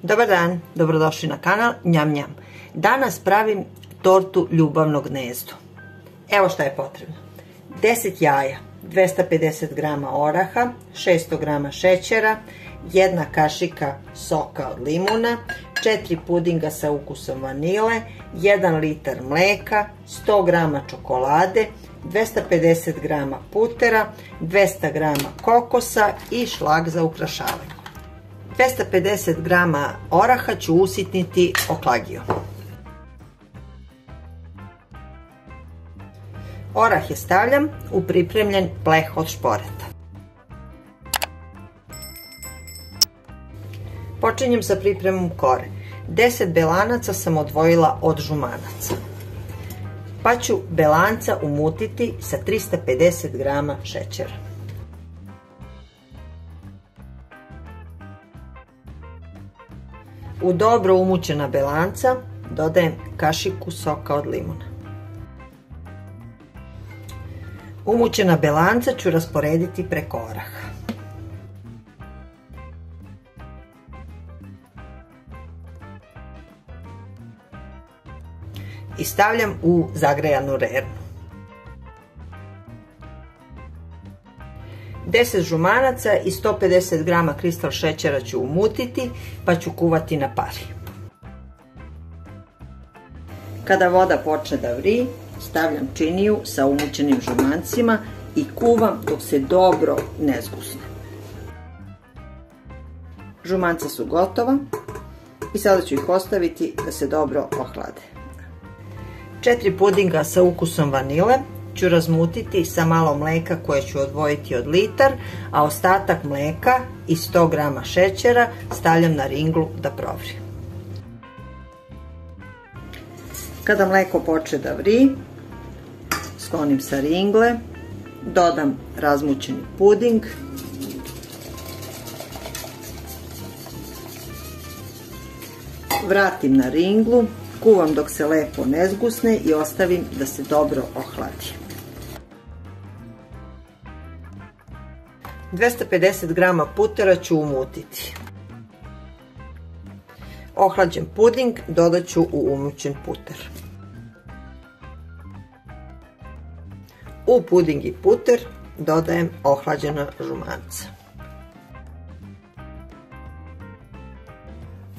Dobar dan, dobrodošli na kanal Njam Njam. Danas pravim tortu ljubavno gnezdo. Evo šta je potrebno. 10 jaja, 250 g oraha, 600 g šećera, 1 kašika soka od limuna, 4 pudinga sa ukusom vanile, 1 litar mleka, 100 g čokolade, 250 g putera, 200 g kokosa i šlag za ukrašavanje. 250 g oraha ću usitniti oklagijom. Orah je stavljam u pripremljen pleh od šporeta. Počinjem sa pripremom kore. 10 belanaca sam odvojila od žumanaca. Pa ću belanca umutiti sa 350 g šećera. U dobro umućena belanca dodajem kašiku soka od limuna. Umućena belanca ću rasporediti preko oraha. I stavljam u zagrejanu rernu. 10 žumanaca i 150 g kristal šećera ću umutiti, pa ću kuvati na pari. Kada voda počne da vri, stavljam činiju sa umućenim žumancima i kuvam dok se dobro ne zgusne. Žumanca su gotova i sada ću ih ostaviti da se dobro ohlade. 4 pudinga sa ukusom vanile ću razmutiti sa malo mleka koje ću odvojiti od litar, a ostatak mleka i 100 g šećera stavljam na ringlu da provri. Kada mleko počne da vri, sklonim sa ringle, dodam razmućeni puding, vratim na ringlu, kuvam dok se lepo ne zgusne i ostavim da se dobro ohladi. 250 g putera ću umutiti. Ohlađen puding dodat ću u umućen puter. U puding i puter dodajem ohlađena žumanca.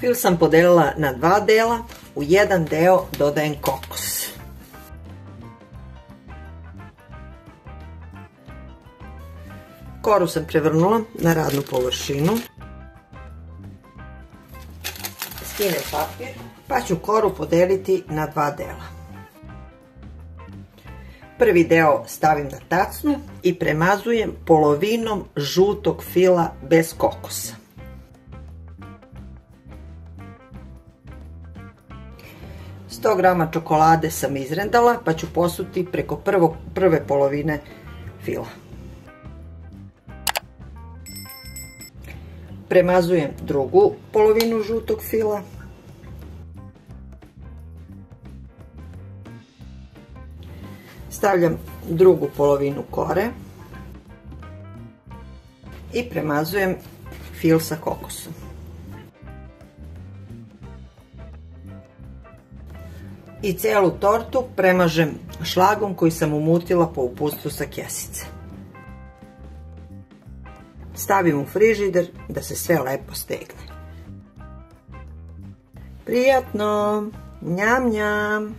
Fil sam podelila na 2 dela, u jedan deo dodajem kokos. Koru sam prevrnula na radnu površinu. Skinem papir, pa ću koru podeliti na 2 dela. Prvi deo stavim na tacnu i premazujem polovinom žutog fila bez kokosa. – 100 g čokolade sam izrendala, pa ću posuti preko prve polovine fila. Premazujem drugu polovinu žutog fila. Stavljam drugu polovinu kore i premazujem fil sa kokosom. I celu tortu premažem šlagom koji sam umutila po uputstvu sa kesice. Stavim u frižider da se sve lepo stegne. Prijatno! Njam njam!